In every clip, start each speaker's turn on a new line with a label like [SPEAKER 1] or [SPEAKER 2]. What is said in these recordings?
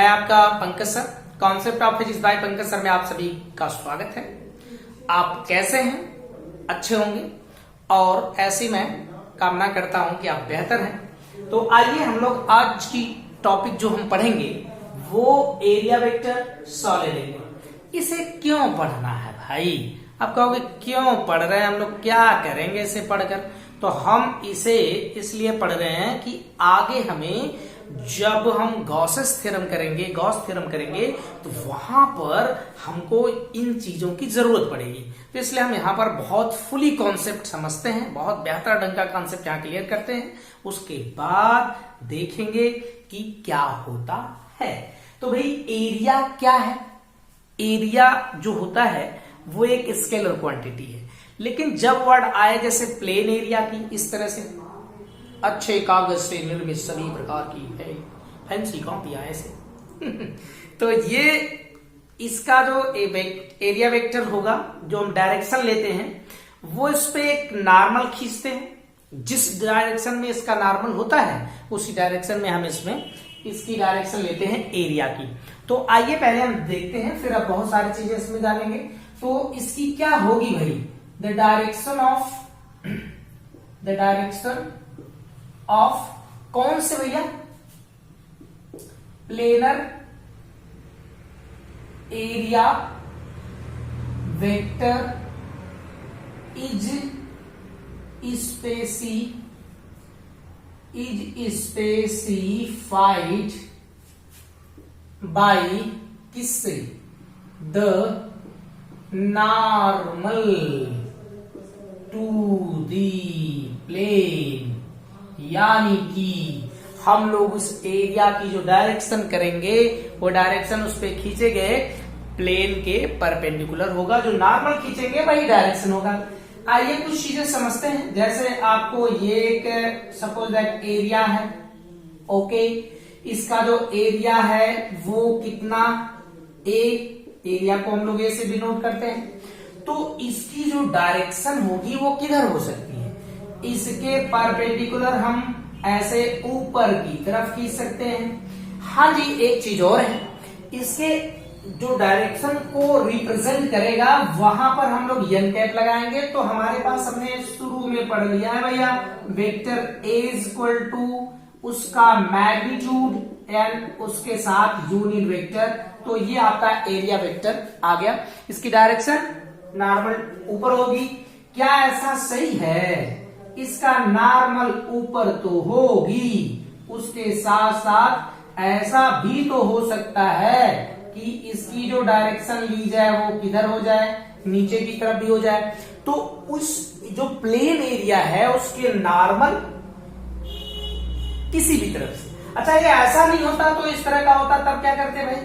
[SPEAKER 1] आपका Pankaj sir, concept of physics bye Pankaj sir में आप सभी का स्वागत है। आप कैसे हैं? अच्छे होंगे और ऐसी मैं कामना करता हूं कि आप बेहतर हैं। तो आइए हम लोग आज की टॉपिक जो हम पढ़ेंगे वो एरिया वेक्टर सॉलिड एरिया। इसे क्यों पढ़ना है भाई? आप कहोगे क्यों पढ़ रहे हैं, हम लोग क्या करेंगे इसे पढ़कर? तो हम इसे इसलिए पढ़ रहे हैं कि आगे हमें जब हम गॉसेस थ्योरम करेंगे तो वहां पर हमको इन चीजों की जरूरत पड़ेगी। तो इसलिए हम यहाँ पर बहुत फुली कॉन्सेप्ट समझते हैं, बहुत बेहतर ढंग का कॉन्सेप्ट यहाँ क्लियर करते हैं। उसके बाद देखेंगे कि क्या होता है। तो भाई एरिया क्या है? एरिया जो होता है वो एक स्केलर क्वांटिटी है, लेकिन जब वर्ड आए जैसे प्लेन एरिया की, इस तरह से अच्छे कागज से निर्मित सभी प्रकार की फैंसी कॉपियां ऐसे तो ये इसका जो एरिया वेक्टर होगा, जो हम डायरेक्शन लेते हैं वो इस पे एक नॉर्मल खींचते हैं। जिस डायरेक्शन में इसका नॉर्मल होता है उसी डायरेक्शन में हम इसमें इसकी डायरेक्शन लेते हैं एरिया की। तो आइए पहले हम देखते हैं, फिर अब बहुत सारी चीजें इसमें जानेंगे। तो इसकी क्या होगी भाई? द डायरेक्शन ऑफ कौन से भैया? Planar area vector is specified by किससे? The normal to the plane. यानी कि हम लोग उस एरिया की जो डायरेक्शन करेंगे वो डायरेक्शन उस पे खींचे गए प्लेन के परपेंडिकुलर होगा। जो नॉर्मल खींचेंगे वही डायरेक्शन होगा। आइए कुछ चीजें समझते हैं। जैसे आपको ये एक सपोज दैट एरिया है, ओके। इसका जो एरिया है वो कितना? एरिया को हम लोग ए से डिनोट करते हैं। तो इसकी जो डायरेक्शन होगी वो किधर हो सकती है? इसके परपेंडिकुलर हम ऐसे ऊपर की तरफ खींच सकते हैं। हाँ जी, एक चीज और है, इसके जो डायरेक्शन को रिप्रेजेंट करेगा वहां पर हम लोग एन कैप लगाएंगे। तो हमारे पास हमने शुरू में पढ़ लिया है भैया, vector A is equal to उसका मैग्नीट्यूड एन, उसके साथ यूनिट वेक्टर। तो ये आपका एरिया वेक्टर आ गया। इसकी डायरेक्शन नॉर्मल ऊपर होगी। क्या ऐसा सही है? इसका नॉर्मल ऊपर तो होगी, उसके साथ साथ ऐसा भी तो हो सकता है कि इसकी जो डायरेक्शन ली जाए वो किधर हो जाए? नीचे की तरफ भी हो जाए। तो उस जो प्लेन एरिया है उसके नॉर्मल किसी भी तरफ से। अच्छा, ये ऐसा नहीं होता तो इस तरह का होता, तब क्या करते भाई?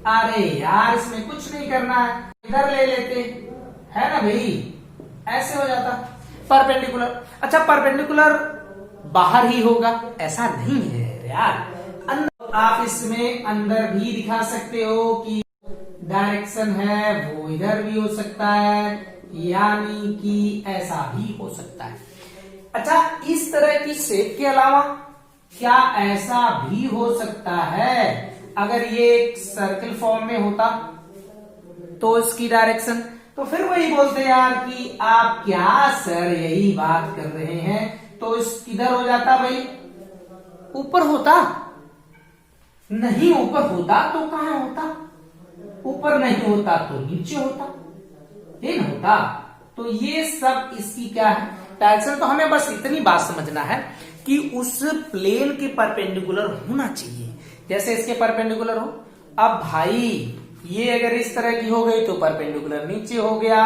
[SPEAKER 1] अरे यार, इसमें कुछ नहीं करना है, इधर ले लेते, है ना भाई? ऐसे हो जाता परपेंडिकुलर। अच्छा, परपेंडिकुलर बाहर ही होगा, ऐसा नहीं है यार। अंदर आप इसमें अंदर भी दिखा सकते हो कि डायरेक्शन है वो इधर भी हो सकता है, यानी कि ऐसा भी हो सकता है। अच्छा, इस तरह की शेप के अलावा क्या ऐसा भी हो सकता है? अगर ये एक सर्कल फॉर्म में होता तो इसकी डायरेक्शन, तो फिर वही बोलते यार कि आप क्या सर यही बात कर रहे हैं, तो इस किधर हो जाता भाई? ऊपर होता नहीं, ऊपर होता तो कहां होता? ऊपर नहीं होता तो नीचे होता, ये ना होता। तो ये सब इसकी क्या है? डायरेक्शन। तो हमें बस इतनी बात समझना है कि उस प्लेन के परपेंडिकुलर होना चाहिए, जैसे इसके परपेंडिकुलर हो। अब भाई ये अगर इस तरह की हो गई तो परपेंडिकुलर नीचे हो गया,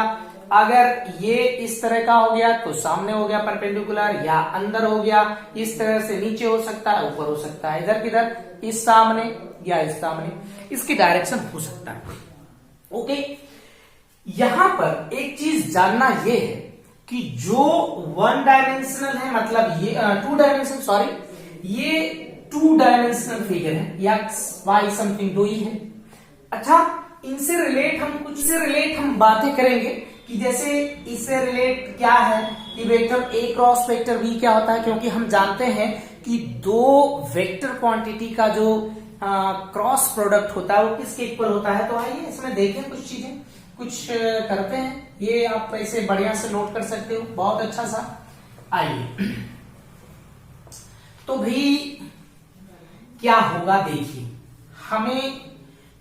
[SPEAKER 1] अगर ये इस तरह का हो गया तो सामने हो गया परपेंडिकुलर, या अंदर हो गया, इस तरह से नीचे हो सकता है, ऊपर हो सकता है, इधर किधर, इस सामने या इस सामने, इसकी डायरेक्शन हो सकता है। ओके, यहां पर एक चीज जानना यह है कि जो वन डायमेंशनल है, मतलब ये टू डायमेंशनल फिगर है, या वाई समथिंग दो ही है। अच्छा, इनसे रिलेट हम बातें करेंगे कि जैसे इससे रिलेट क्या है कि vector A cross vector B क्या होता है, क्योंकि हम जानते हैं कि दो वेक्टर क्वांटिटी का जो क्रॉस प्रोडक्ट होता है वो किसके इक्वल होता है। तो आइए इसमें देखें कुछ चीजें, कुछ करते हैं। ये आप ऐसे बढ़िया से नोट कर सकते हो, बहुत अच्छा सा। आइए तो भाई क्या होगा, देखिए हमें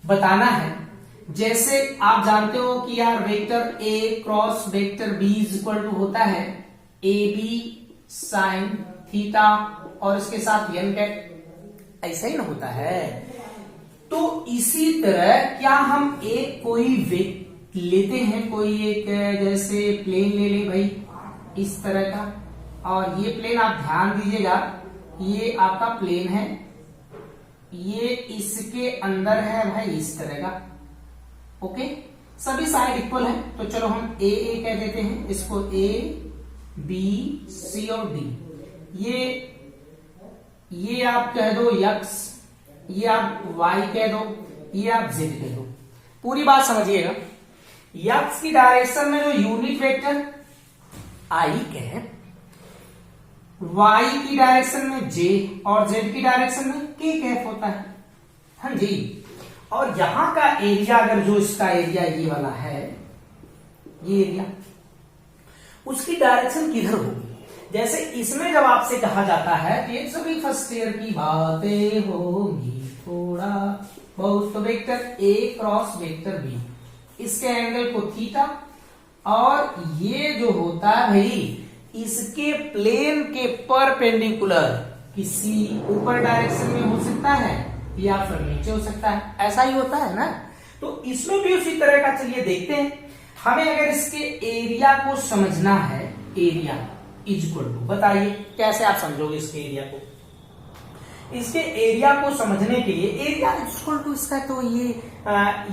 [SPEAKER 1] बताना है। जैसे आप जानते हो कि यार vector A cross vector B is equal to होता है ए बी साइन थीटा और इसके साथ एन कैट, ऐसा ही ना होता है। तो इसी तरह क्या हम एक कोई वेक्टर लेते हैं, कोई एक जैसे प्लेन ले ले भाई इस तरह का, और ये प्लेन आप ध्यान दीजिएगा, ये आपका प्लेन है, ये इसके अंदर है भाई इस तरह का। ओके, सभी साइड इक्वल है, तो चलो हम ए कह देते हैं इसको, ए बी सी और डी। ये आप कह दो यक्स, ये आप वाई कह दो, ये आप जेड कह दो। पूरी बात समझिएगा। यक्स की डायरेक्शन में जो यूनिट वेक्टर आई कहे, वाई की डायरेक्शन में जे और जेड की डायरेक्शन में के कैफ होता है। हाँ जी, और यहां का एरिया, अगर जो इसका एरिया ये वाला है, ये एरिया, उसकी डायरेक्शन किधर होगी। जैसे इसमें जब आपसे कहा जाता है कि ये सभी फर्स्ट ईयर की बातें होंगी थोड़ा बहुत, तो vector A cross vector B, इसके एंगल को थीटा, और ये जो होता है भाई इसके प्लेन के परपेंडिकुलर किसी ऊपर डायरेक्शन में हो सकता है या फिर नीचे हो सकता है, ऐसा ही होता है ना। तो इसमें भी उसी तरह का, चलिए देखते हैं। हमें अगर इसके एरिया को समझना है, एरिया इज इक्वल टू, बताइए कैसे आप समझोगे इसके एरिया को। इसके एरिया को समझने के लिए एरिया इज इक्वल टू इसका, तो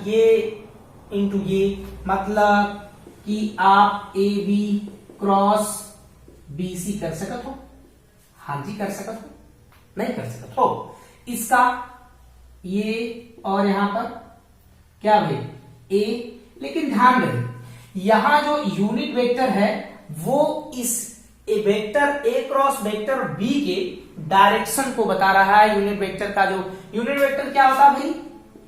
[SPEAKER 1] ये इंटू ये, मतलब कि आप A B cross B C कर सकत हो। हाँ जी कर सकत हो, नहीं कर सकत हो। इसका ये और यहां पर क्या भाई ए, लेकिन ध्यान रहे यहां जो यूनिट वेक्टर है वो इस vector A cross vector B के डायरेक्शन को बता रहा है। यूनिट वेक्टर का जो यूनिट वेक्टर क्या होता है भाई,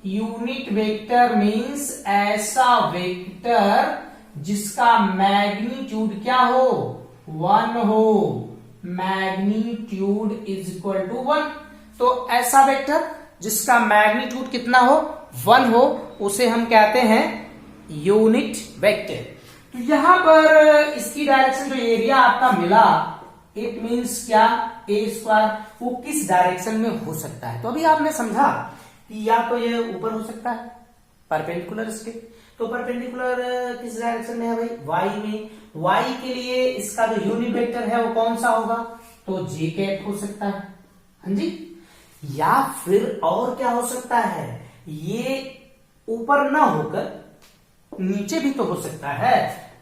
[SPEAKER 1] यूनिट वेक्टर मींस ऐसा वेक्टर जिसका मैग्नीट्यूड क्या हो, 1 हो, मैग्नीट्यूड इज इक्वल टू 1। तो ऐसा वेक्टर जिसका मैग्नीट्यूड कितना हो, 1 हो, उसे हम कहते हैं यूनिट वेक्टर। तो यहां पर इसकी डायरेक्शन जो एरिया आपका मिला, इट मींस क्या, ए स्क्वायर, वो किस डायरेक्शन में हो सकता है। तो अभी आपने समझा कि या तो ये ऊपर हो सकता है परपेंडिकुलर इसके, तो परपेंडिकुलर किस डायरेक्शन में है भाई, वाई में। वाई के लिए इसका जो यूनिट वेक्टर है वो कौन सा होगा, तो जे कैप हो सकता है। हाँ जी, या फिर और क्या हो सकता है, ये ऊपर ना होकर नीचे भी तो हो सकता है।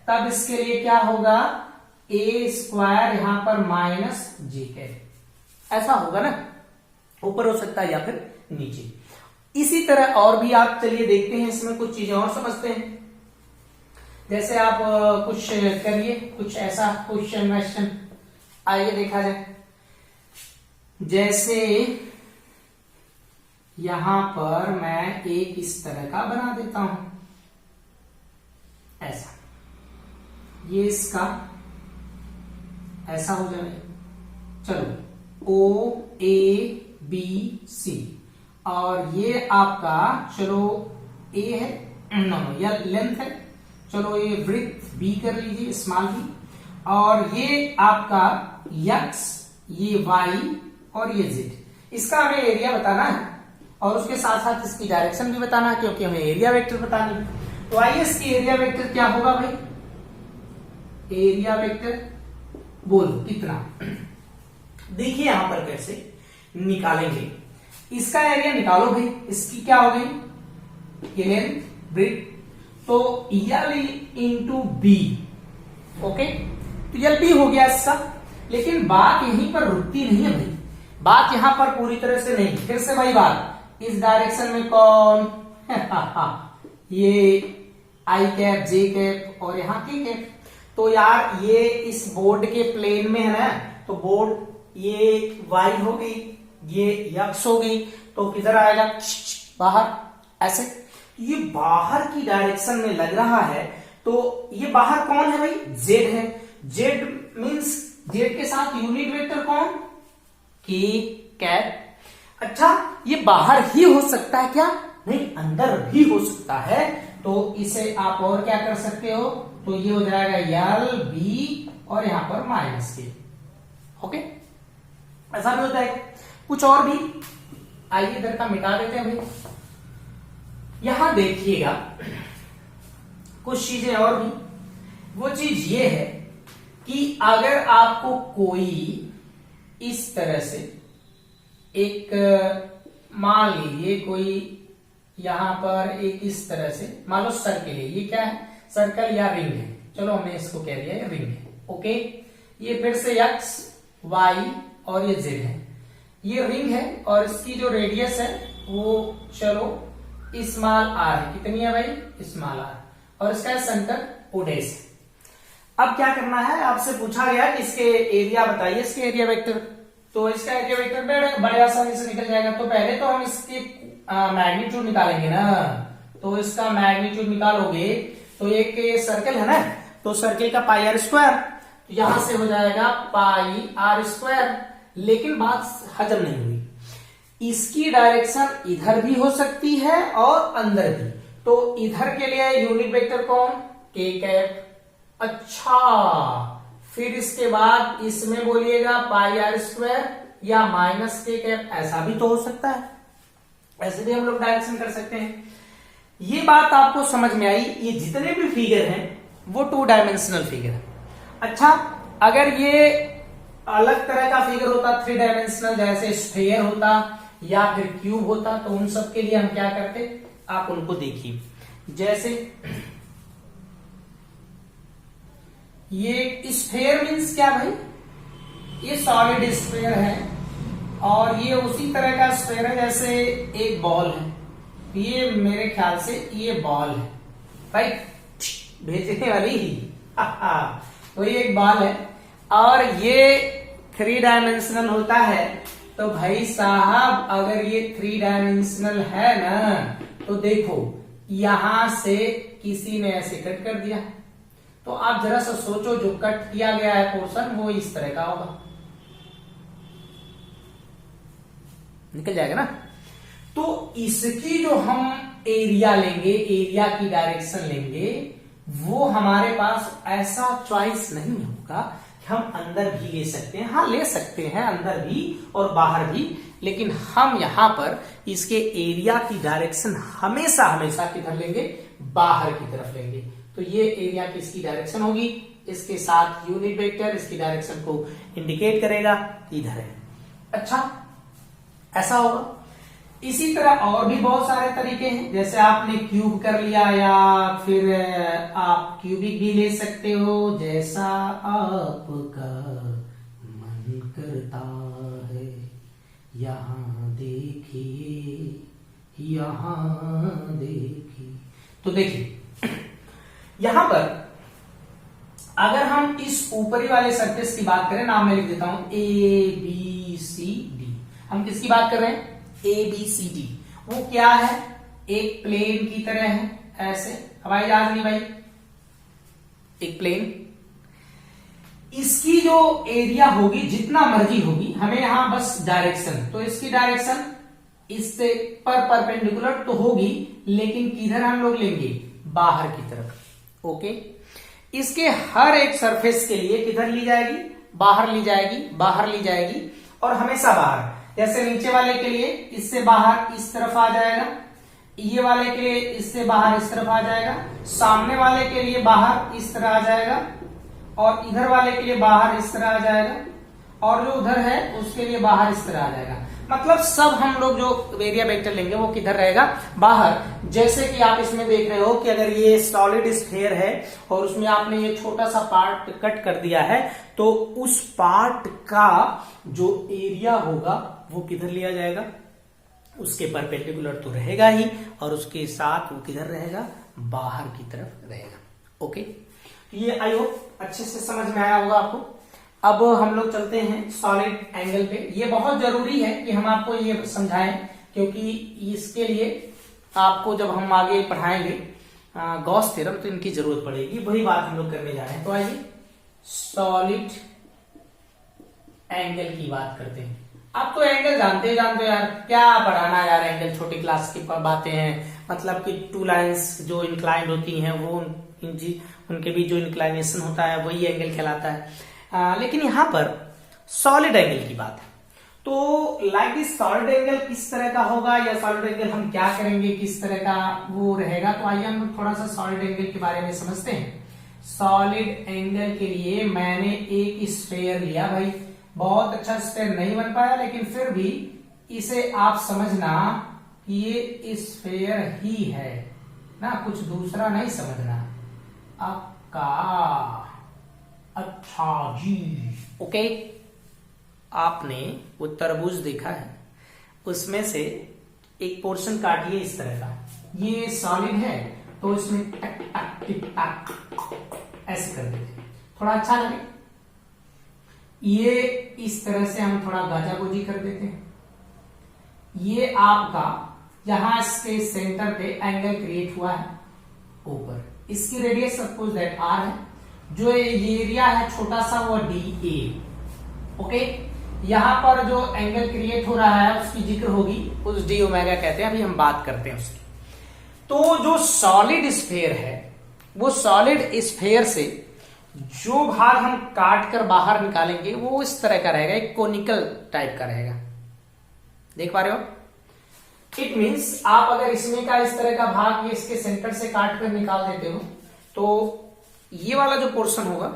[SPEAKER 1] तब इसके लिए क्या होगा, ए स्क्वायर यहां पर माइनस जे कैप, ऐसा होगा ना, ऊपर हो सकता है या फिर नीचे। इसी तरह और भी आप चलिए देखते हैं, इसमें कुछ चीजें और समझते हैं। जैसे आप कुछ करिए, कुछ ऐसा क्वेश्चन वेश्चन, आइए देखा जाए। जैसे यहां पर मैं एक इस तरह का बना देता हूं, ऐसा, ये इसका ऐसा हो जाए। चलो ओ ए बी सी, और ये आपका चलो ए है, नो या लेंथ है, चलो ये ब्रेथ बी कर लीजिए, स्मॉल बी, और ये आपका यक्स, ये वाई और ये जेड। इसका हमें एरिया बताना है और उसके साथ साथ इसकी डायरेक्शन भी बताना है, क्योंकि हमें एरिया वेक्टर बतानी है। तो आइए इसकी एरिया वेक्टर क्या होगा भाई, एरिया वेक्टर बोलो कितना। देखिए यहां पर कैसे निकालेंगे, इसका एरिया निकालो भाई। इसकी क्या हो गई, लेंथ ब्रेथ, तो एल इंटू बी, ओके, तो एल बी हो गया इसका। लेकिन बात यहीं पर रुकती नहीं है भाई, बात यहां पर पूरी तरह से नहीं। फिर से भाई बात, इस डायरेक्शन में कौन ये आई कैप जे कैप और यहां के कैप। तो यार ये इस बोर्ड के प्लेन में है ना, तो बोर्ड ये y हो गई, ये x हो गई, तो किधर आएगा, बाहर, ऐसे। ये बाहर की डायरेक्शन में लग रहा है, तो ये बाहर कौन है भाई, z है। z मीन्स z के साथ यूनिट वेक्टर कौन, k कैप। अच्छा, ये बाहर ही हो सकता है क्या, नहीं, अंदर भी हो सकता है। तो इसे आप और क्या कर सकते हो, तो ये हो जाएगा l b और यहां पर माइनस के। ओके, ऐसा भी होता है। कुछ और भी, आइए इधर का मिटा देते हैं भाई। यहां देखिएगा कुछ चीजें और भी। वो चीज ये है कि अगर आपको कोई इस तरह से एक, मान लीजिए कोई यहां पर एक इस तरह से, मान लो सर्कल है, ये क्या है, सर्कल या रिंग है, चलो हमने इसको कह दिया रिंग है। ओके, ये फिर से x y और ये z है, ये रिंग है और इसकी जो रेडियस है वो चलो स्मॉल r है। कितनी है भाई, स्मॉल r, और इसका सेंटर ओडेस है। अब क्या करना है, आपसे पूछा गया कि इसके एरिया बताइए, इसके एरिया वेक्टर। तो इसका एरिया वेक्टर बड़े आसानी से निकल जाएगा। तो पहले तो हम इसके मैग्नीट्यूड निकालेंगे ना, तो इसका मैग्नीट्यूड निकालोगे तो एक सर्कल है ना, तो सर्कल का पाई आर स्क्वायर, तो यहां से हो जाएगा पाई आर स्क्वायर। लेकिन बात हजम नहीं हुई, इसकी डायरेक्शन इधर भी हो सकती है और अंदर भी। तो इधर के लिए यूनिट वेक्टर कौन, के कैप। अच्छा, फिर इसके बाद इसमें बोलिएगा पाई आर स्क्वायर या माइनस के कैप, ऐसा भी तो हो सकता है, ऐसे भी हम लोग डायरेक्शन कर सकते हैं। ये बात आपको समझ में आई। ये जितने भी फिगर हैं वो 2 डायमेंशनल फिगर है। अच्छा, अगर ये अलग तरह का फिगर होता, 3 डायमेंशनल, जैसे स्फीयर होता या फिर क्यूब होता, तो उन सब के लिए हम क्या करते, आप उनको देखिए। जैसे ये स्फीयर मीन्स क्या भाई, ये सॉलिड स्फीयर है और ये उसी तरह का स्फीयर है जैसे एक बॉल है। ये मेरे ख्याल से ये बॉल है भाई, भेजने वाली ही तो ये एक बॉल है और ये 3 डायमेंशनल होता है। तो भाई साहब, अगर ये 3 डायमेंशनल है ना, तो देखो यहां से किसी ने ऐसे कट कर दिया, तो आप जरा सा सोचो, जो कट किया गया है पोर्शन वो इस तरह का होगा, निकल जाएगा ना। तो इसकी जो हम एरिया लेंगे, एरिया की डायरेक्शन लेंगे, वो हमारे पास ऐसा चॉइस नहीं होगा कि हम अंदर भी ले सकते हैं। हाँ, ले सकते हैं अंदर भी और बाहर भी, लेकिन हम यहां पर इसके एरिया की डायरेक्शन हमेशा हमेशा किधर लेंगे, बाहर की तरफ लेंगे। तो ये एरिया की इसकी डायरेक्शन होगी, इसके साथ यूनिट वेक्टर इसकी डायरेक्शन को इंडिकेट करेगा, इधर है। अच्छा, ऐसा होगा। इसी तरह और भी बहुत सारे तरीके हैं, जैसे आपने क्यूब कर लिया या फिर आप क्यूबिक भी ले सकते हो, जैसा आपका मन करता है। यहां देखिए, यहां देखिए। तो देखिए यहां पर अगर हम इस ऊपरी वाले सरफेस की बात करें, नाम मैं लिख देता हूं ABCD। हम किसकी बात कर रहे हैं, ABCD। वो क्या है, एक प्लेन की तरह है, ऐसे। हवाई जहाज नहीं भाई, एक प्लेन। इसकी जो एरिया होगी जितना मर्जी होगी, हमें यहां बस डायरेक्शन, तो इसकी डायरेक्शन इससे परपेंडिकुलर तो होगी, लेकिन किधर हम लोग लेंगे, बाहर की तरफ। ओके, इसके हर एक सरफेस के लिए किधर ली जाएगी, बाहर ली जाएगी, बाहर ली जाएगी, और हमेशा बाहर। जैसे नीचे वाले के लिए इससे बाहर इस तरफ आ जाएगा, ये वाले के लिए इससे बाहर इस तरफ आ जाएगा, सामने वाले के लिए बाहर इस तरह आ जाएगा, और इधर वाले के लिए बाहर इस तरह आ जाएगा, और जो उधर है उसके लिए बाहर इस तरह आ जाएगा। मतलब सब हम लोग जो एरिया वेक्टर लेंगे वो किधर रहेगा, बाहर। जैसे कि आप इसमें देख रहे हो कि अगर ये सॉलिड स्फीयर है और उसमें आपने ये छोटा सा पार्ट कट कर दिया है, तो उस पार्ट का जो एरिया होगा वो किधर लिया जाएगा, उसके परपेंडिकुलर तो रहेगा ही, और उसके साथ वो किधर रहेगा, बाहर की तरफ रहेगा। ओके, ये आई होप अच्छे से समझ में आया होगा आपको। अब हम लोग चलते हैं सॉलिड एंगल पे। ये बहुत जरूरी है कि हम आपको ये समझाएं, क्योंकि इसके लिए आपको जब हम आगे पढ़ाएंगे गॉस थ्योरम तो इनकी जरूरत पड़ेगी। वही बात हम लोग करने जा रहे हैं। तो आइए सॉलिड एंगल की बात करते हैं। आप तो एंगल जानते हो यार, क्या पढ़ाना यार, एंगल छोटी क्लास की बातें हैं। मतलब कि टू लाइंस जो इंक्लाइंड होती हैं वो उनके बीच जो इंक्लाइनेशन होता है वही एंगल कहलाता है। लेकिन यहां पर सॉलिड एंगल की बात है। तो लाइक दिस सॉलिड एंगल किस तरह का होगा, या सॉलिड एंगल हम क्या करेंगे, किस तरह का वो रहेगा। तो आइए हम थोड़ा सा सॉलिड एंगल के बारे में समझते हैं। सॉलिड एंगल के लिए मैंने एक स्फेयर लिया भाई। बहुत अच्छा स्फेयर नहीं बन पाया, लेकिन फिर भी इसे आप समझना कि ये स्फेयर ही है ना, कुछ दूसरा नहीं समझना आपका। अच्छा जी, ओके। आपने वो तरबूज देखा है, उसमें से एक पोर्शन काटिए इस तरह का। ये सॉलिड है तो इसमें टक टक टिक टक ऐसे कर देते, थोड़ा अच्छा लगे। ये इस तरह से हम थोड़ा गाजागोजी कर देते हैं। ये आपका यहां इसके सेंटर पे एंगल क्रिएट हुआ है ऊपर। इसकी रेडियस सपोज दैट आर है। जो ये एरिया है छोटा सा वो डी ए, ओके। यहां पर जो एंगल क्रिएट हो रहा है उसकी जिक्र होगी, उस डी ओमेगा कहते हैं, अभी हम बात करते हैं उसकी। तो जो सॉलिड स्फेयर है वो सॉलिड स्फेयर से जो भाग हम काट कर बाहर निकालेंगे वो इस तरह का रहेगा, एक कोनिकल टाइप का रहेगा। देख पा रहे हो? इट मीन्स आप अगर इसमें का इस तरह का भाग ये इसके सेंटर से काट कर निकाल देते हो तो ये वाला जो पोर्शन होगा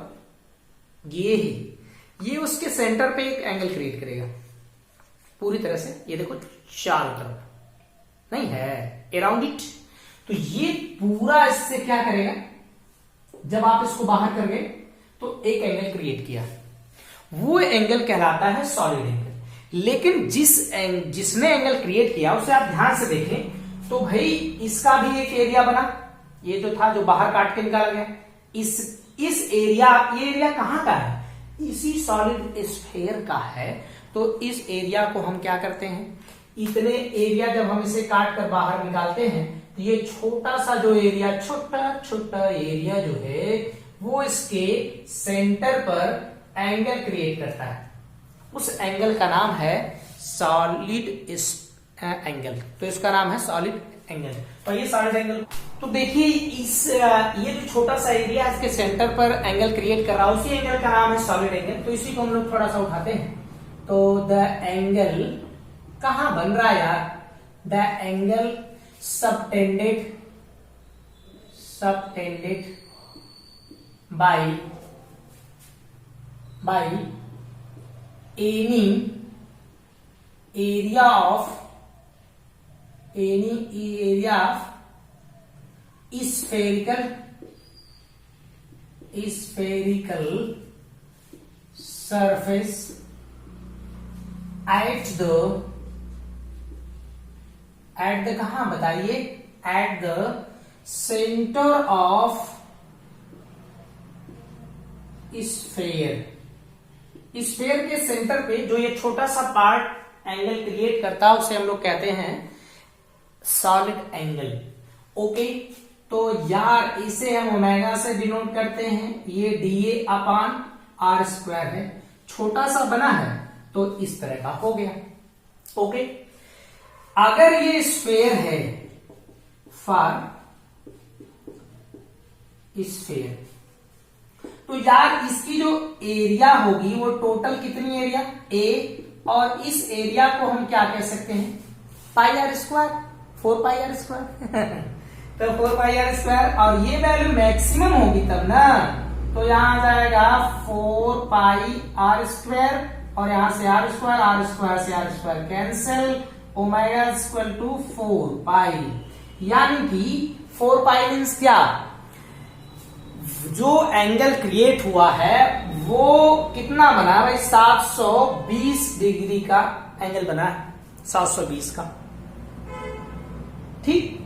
[SPEAKER 1] ये उसके सेंटर पे एक एंगल क्रिएट करेगा पूरी तरह से। ये देखो चारों तरफ नहीं है, अराउंड इट। तो ये पूरा इससे क्या करेगा, जब आप इसको बाहर कर गए तो एक एंगल क्रिएट किया, वो एंगल कहलाता है सॉलिड एंगल। लेकिन जिसने एंगल क्रिएट किया उसे आप ध्यान से देखें तो भाई इसका भी एक एरिया बना। ये जो था जो बाहर काट के निकाला गया, इस एरिया, ये एरिया कहां का है, इसी सॉलिड स्फेयर का है। तो इस एरिया को हम क्या करते हैं, इतने एरिया जब हम इसे काट कर बाहर निकालते हैं तो ये छोटा सा जो एरिया, छोटा एरिया जो है वो इसके सेंटर पर एंगल क्रिएट करता है। उस एंगल का नाम है सॉलिड एंगल। तो इसका नाम है सॉलिड एंगल। तो ये सॉलिड एंगल, तो देखिए ये जो छोटा सा एरिया है इसके सेंटर पर एंगल क्रिएट कर रहा है, उसी एंगल का नाम है सॉलिड एंगल। तो इसी को हम लोग थोड़ा सा उठाते हैं। तो द एंगल कहां बन रहा है यार, the angle subtended by any area of spherical surface at the कहां बताइए, at the center of sphere. Sphere के सेंटर पे जो ये छोटा सा पार्ट एंगल क्रिएट करता है उसे हम लोग कहते हैं सॉलिड एंगल, ओके। तो यार इसे हम ओमेगा से डिनोट करते हैं। ये DA अपान R स्क्वायर है, छोटा सा बना है तो इस तरह का हो गया, ओके। अगर ये स्फेयर है, फॉर स्फेयर, तो यार इसकी जो एरिया होगी वो टोटल कितनी एरिया, A, और इस एरिया को हम क्या कह सकते हैं, pi r square, 4 pi r square. तो 4 पाई आर स्क्वायर, और ये वैल्यू मैक्सिमम होगी तब ना, तो यहां आ जाएगा 4 पाई आर स्क्वायर, और यहां से आर स्क्वायर से r square cancel, omega equal to 4 pi. यानी कि 4 पाई मीन्स क्या, जो एंगल क्रिएट हुआ है वो कितना बना भाई, 720 डिग्री का एंगल बना है, 720 का, ठीक।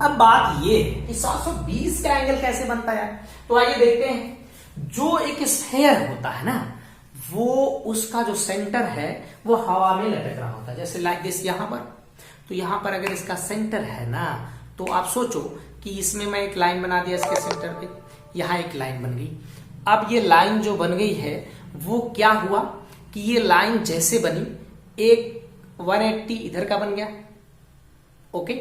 [SPEAKER 1] अब बात ये है कि 720 का एंगल कैसे बनता है। तो आइए देखते हैं। जो एक स्फेयर होता है ना, वो उसका जो सेंटर है वो हवा में लटक रहा होता है, जैसे लाइक दिस यहां पर। तो यहां पर अगर इसका सेंटर है ना, तो आप सोचो कि इसमें मैं एक लाइन बना दिया इसके सेंटर पे, यहां एक लाइन बन गई। अब ये लाइन जो बन गई है वो क्या हुआ कि ये लाइन जैसे बनी, एक 180 इधर का बन गया, ओके।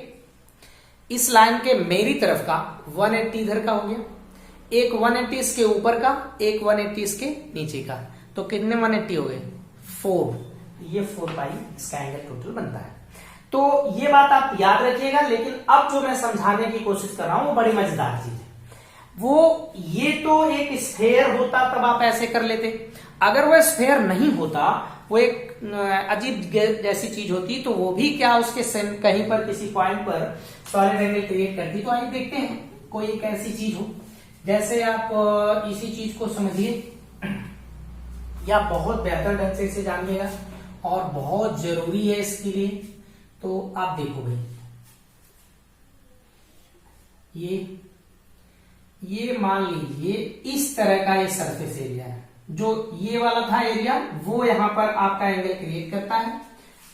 [SPEAKER 1] इस लाइन के मेरी तरफ का 180 इधर का हो गया, एक 180 इसके ऊपर का, एक 180 इसके नीचे का। तो कितने 180 हो गए? 4। ये 4 पाई इसका एंगल टोटल बनता है। तो ये बात आप याद रखिएगा। लेकिन अब जो मैं समझाने की कोशिश कर रहा हूं वो बड़ी मजेदार चीज है। वो ये तो एक स्फेयर होता तब आप ऐसे कर लेते, अगर वो स्फेयर नहीं होता, वो एक अजीब जैसी चीज होती, तो वो भी क्या उसके कहीं पर किसी पॉइंट पर सॉलिड एंगल क्रिएट करती। तो आइए देखते हैं कोई एक ऐसी चीज हो, जैसे आप इसी चीज को समझिए या बहुत बेहतर ढंग से इसे जानिएगा और बहुत जरूरी है इसके लिए। तो आप देखो भाई, ये मान लीजिए इस तरह का ये सरफेस एरिया है, जो ये वाला था एरिया, वो यहां पर आपका एंगल क्रिएट करता है।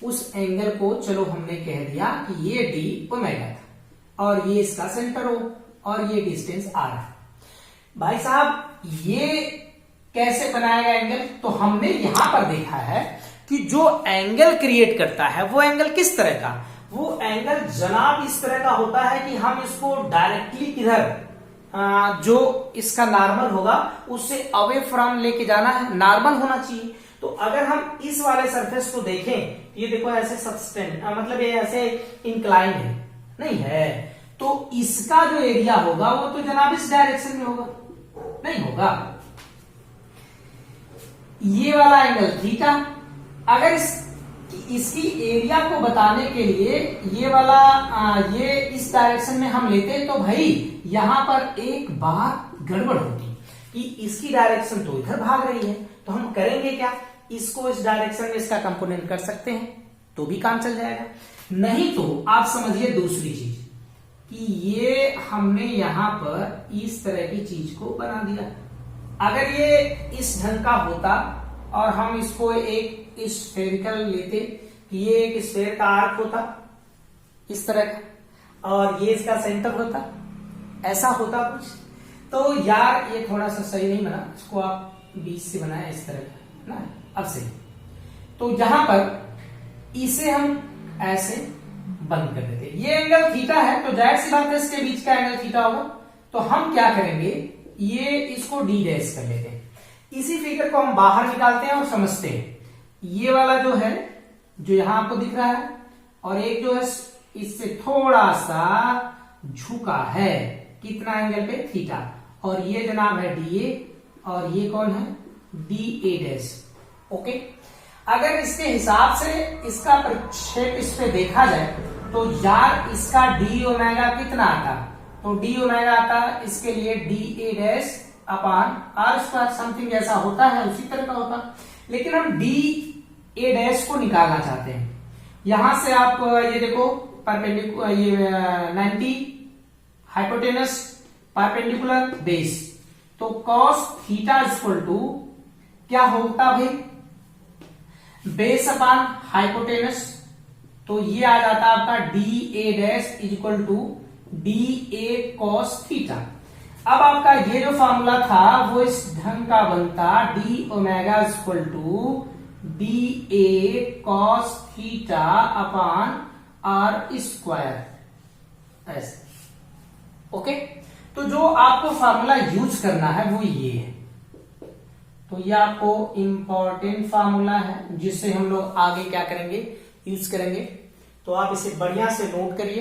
[SPEAKER 1] उस एंगल को चलो हमने कह दिया कि ये डी ओमेगा था और ये इसका सेंटर हो और ये डिस्टेंस आर है। भाई साहब ये कैसे बनाएगा एंगल? तो हमने यहां पर देखा है कि जो एंगल क्रिएट करता है वो एंगल किस तरह का, वो एंगल जनाब इस तरह का होता है कि हम इसको डायरेक्टली किधर, जो इसका नॉर्मल होगा उससे अवे फ्रॉम लेके जाना है, नॉर्मल होना चाहिए। तो अगर हम इस वाले सरफेस को देखें, ये देखो ऐसे सब्सटेंट, मतलब ये ऐसे इंक्लाइन है, नहीं है, तो इसका जो एरिया होगा वो तो जनाब इस डायरेक्शन में होगा, नहीं होगा। ये वाला एंगल थीटा, अगर इसकी एरिया को बताने के लिए ये वाला ये इस डायरेक्शन में हम लेते, तो भाई यहां पर एक बात गड़बड़ होती कि इसकी डायरेक्शन तो इधर भाग रही है, तो हम करेंगे क्या, इसको इस डायरेक्शन में इसका कंपोनेंट कर सकते हैं तो भी काम चल जाएगा। नहीं तो आप समझिए दूसरी चीज कि ये हमने यहां पर इस तरह की चीज को बना दिया। अगर ये इस ढंग का होता और हम इसको एक स्फेरिकल लेते कि ये एक स्फेयर का आर्क होता इस तरह का और ये इसका सेंटर होता, ऐसा होता कुछ, तो यार ये थोड़ा सा सही नहीं बना, इसको आप बीच से बनाए इस तरह का ना। अब सही, तो यहां पर इसे हम ऐसे बंद कर देते, ये एंगल थीटा है तो जाहिर सी बात है इसके बीच का एंगल थीटा होगा। तो हम क्या करेंगे, ये इसको डी डैश कर लेते हैं, इसी फिगर को हम बाहर निकालते हैं और समझते हैं। ये वाला जो है, जो यहां आपको दिख रहा है, और एक जो है इससे थोड़ा सा झुका है, कितना एंगल पे, थीटा, और ये जनाब है डी ए और ये कौन है, डी ए डैश, ओके। अगर इसके हिसाब से इसका प्रक्षेप इस पे देखा जाए तो यार इसका डी ओमेगा कितना आता, तो डी ओमेगा आता इसके लिए D A dash upon r square, something ऐसा होता है, उसी तरह का होता। लेकिन हम डी ए डैश को निकालना चाहते हैं। यहां से आप ये देखो परपेंडिकुलर, ये 90 हाइपोटेनस परपेंडिकुलर बेस, तो कॉस थीटा इक्वल टू क्या होता भाई, बेस अपान हाइपोटेनस, तो ये आ जाता आपका D A dash equal to D A cos theta. अब आपका ये जो फॉर्मूला था वो इस ढंग का बनता, D omega equal to D A cos theta upon r square, ऐसे, ओके। तो जो आपको फॉर्मूला यूज करना है वो ये है, तो ये आपको इंपॉर्टेंट फॉर्मूला है जिससे हम लोग आगे क्या करेंगे, यूज करेंगे। तो आप इसे बढ़िया से नोट करिए।